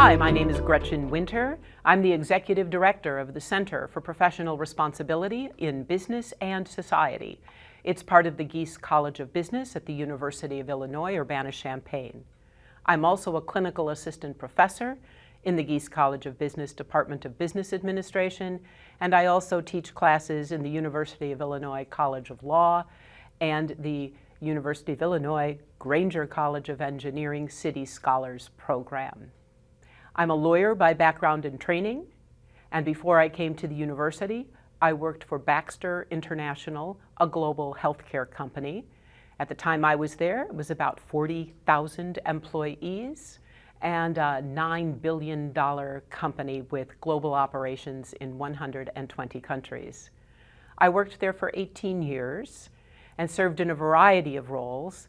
Hi, my name is Gretchen Winter. I'm the Executive Director of the Center for Professional Responsibility in Business and Society. It's part of the Gies College of Business at the University of Illinois, Urbana-Champaign. I'm also a clinical assistant professor in the Gies College of Business Department of Business Administration, and I also teach classes in the University of Illinois College of Law and the University of Illinois Grainger College of Engineering City Scholars Program. I'm a lawyer by background and training, and before I came to the university, I worked for Baxter International, a global healthcare company. At the time I was there, it was about 40,000 employees and a $9 billion company with global operations in 120 countries. I worked there for 18 years and served in a variety of roles.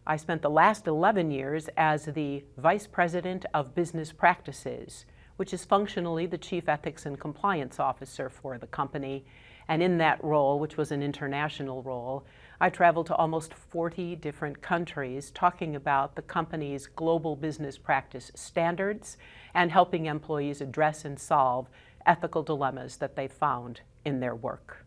I spent the last 11 years as the Vice President of Business Practices, which is functionally the Chief Ethics and Compliance Officer for the company. And in that role, which was an international role, I traveled to almost 40 different countries talking about the company's global business practice standards and helping employees address and solve ethical dilemmas that they found in their work.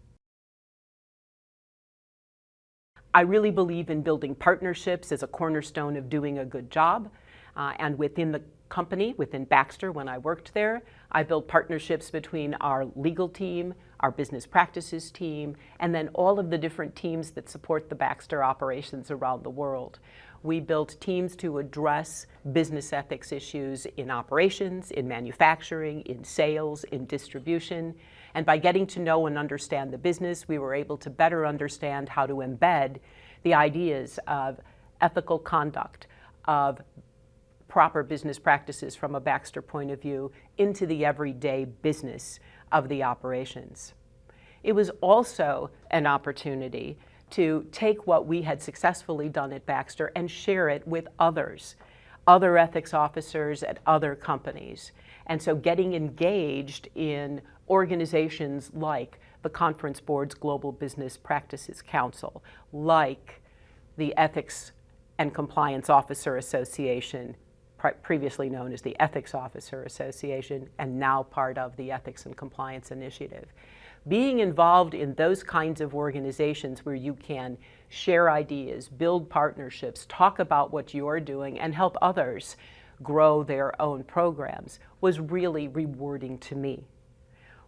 I really believe in building partnerships as a cornerstone of doing a good job. And within the company, within Baxter, when I worked there, I built partnerships between our legal team, our business practices team, and then all of the different teams that support the Baxter operations around the world. We built teams to address business ethics issues in operations, in manufacturing, in sales, in distribution. And by getting to know and understand the business, we were able to better understand how to embed the ideas of ethical conduct, of proper business practices from a Baxter point of view into the everyday business of the operations. It was also an opportunity to take what we had successfully done at Baxter and share it with others, other ethics officers at other companies. And so getting engaged in organizations like the Conference Board's Global Business Practices Council, like the Ethics and Compliance Officer Association, previously known as the Ethics Officer Association, and now part of the Ethics and Compliance Initiative. Being involved in those kinds of organizations where you can share ideas, build partnerships, talk about what you're doing, and help others grow their own programs was really rewarding to me.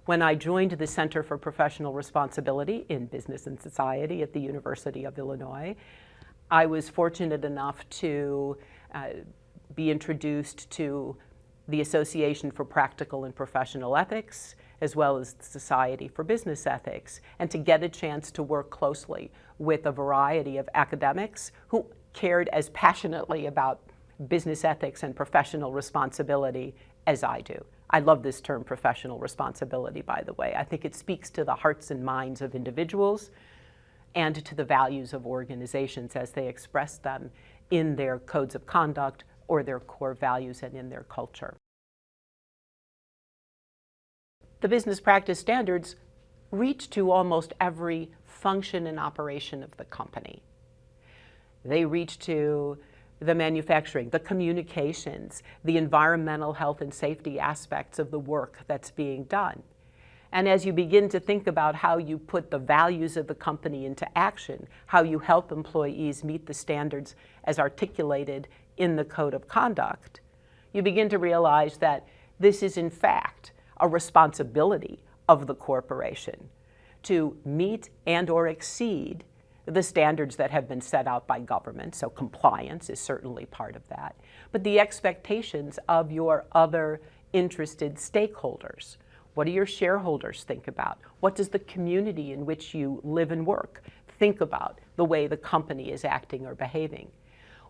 When I joined the Center for Professional Responsibility in Business and Society at the University of Illinois, I was fortunate enough to be introduced to the Association for Practical and Professional Ethics, as well as the Society for Business Ethics, and to get a chance to work closely with a variety of academics who cared as passionately about business ethics and professional responsibility as I do. I love this term, professional responsibility, by the way. I think it speaks to the hearts and minds of individuals and to the values of organizations as they express them in their codes of conduct or their core values and in their culture. The business practice standards reach to almost every function and operation of the company. They reach to the manufacturing, the communications, the environmental health and safety aspects of the work that's being done. And as you begin to think about how you put the values of the company into action, how you help employees meet the standards as articulated in the code of conduct, you begin to realize that this is in fact a responsibility of the corporation to meet and or exceed the standards that have been set out by government, so compliance is certainly part of that, but the expectations of your other interested stakeholders. What do your shareholders think about? What does the community in which you live and work think about the way the company is acting or behaving?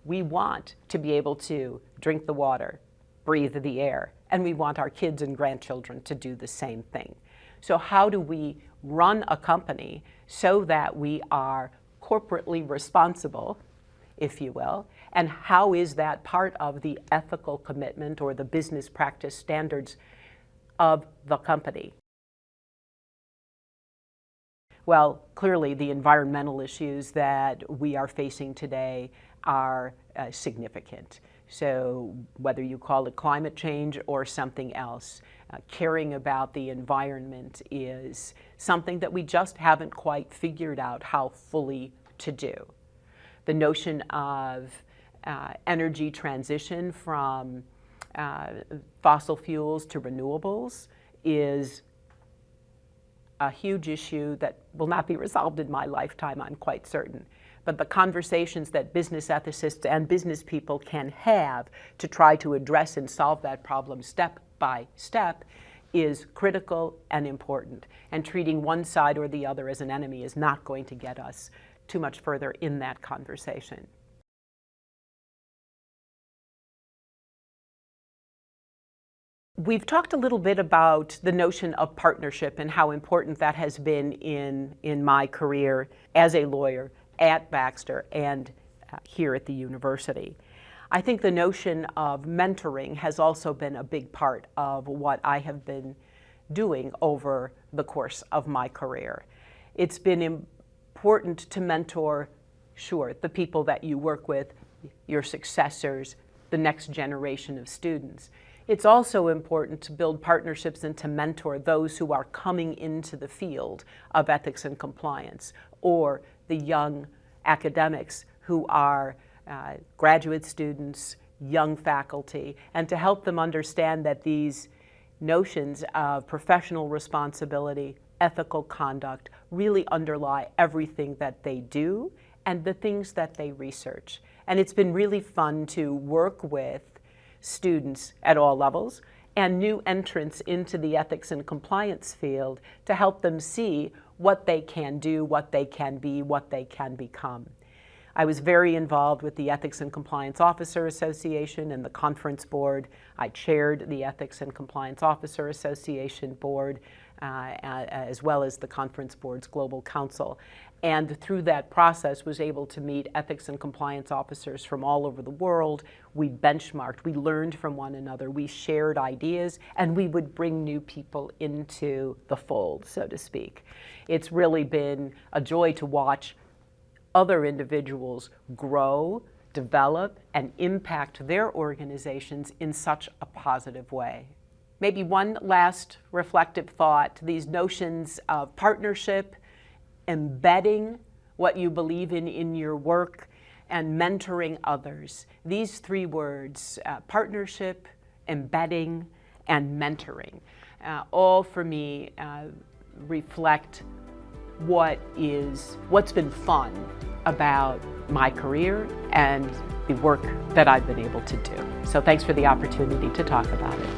We want to be able to drink the water, breathe the air, and we want our kids and grandchildren to do the same thing. So how do we run a company so that we are corporately responsible, if you will, and how is that part of the ethical commitment or the business practice standards of the company? Well, clearly the environmental issues that we are facing today are significant. So whether you call it climate change or something else, caring about the environment is something that we just haven't quite figured out how fully to do. The notion of energy transition from fossil fuels to renewables is a huge issue that will not be resolved in my lifetime, I'm quite certain. But the conversations that business ethicists and business people can have to try to address and solve that problem step by step is critical and important. And treating one side or the other as an enemy is not going to get us too much further in that conversation. We've talked a little bit about the notion of partnership and how important that has been in my career as a lawyer at Baxter and here at the university. I think the notion of mentoring has also been a big part of what I have been doing over the course of my career. It's been important to mentor, sure, the people that you work with, your successors, the next generation of students. It's also important to build partnerships and to mentor those who are coming into the field of ethics and compliance, or the young academics who are graduate students, young faculty, and to help them understand that these notions of professional responsibility, ethical conduct, really underlie everything that they do and the things that they research. And it's been really fun to work with students at all levels and new entrants into the ethics and compliance field to help them see what they can do, what they can be, what they can become. I was very involved with the Ethics and Compliance Officer Association and the Conference Board. I chaired the Ethics and Compliance Officer Association Board, as well as the Conference Board's Global Council. And through that process was able to meet ethics and compliance officers from all over the world. We benchmarked, we learned from one another, we shared ideas, and we would bring new people into the fold, so to speak. It's really been a joy to watch other individuals grow, develop, and impact their organizations in such a positive way. Maybe one last reflective thought, these notions of partnership, embedding what you believe in your work, and mentoring others. These three words, partnership, embedding, and mentoring, all for me reflect what's been fun about my career and the work that I've been able to do. So thanks for the opportunity to talk about it.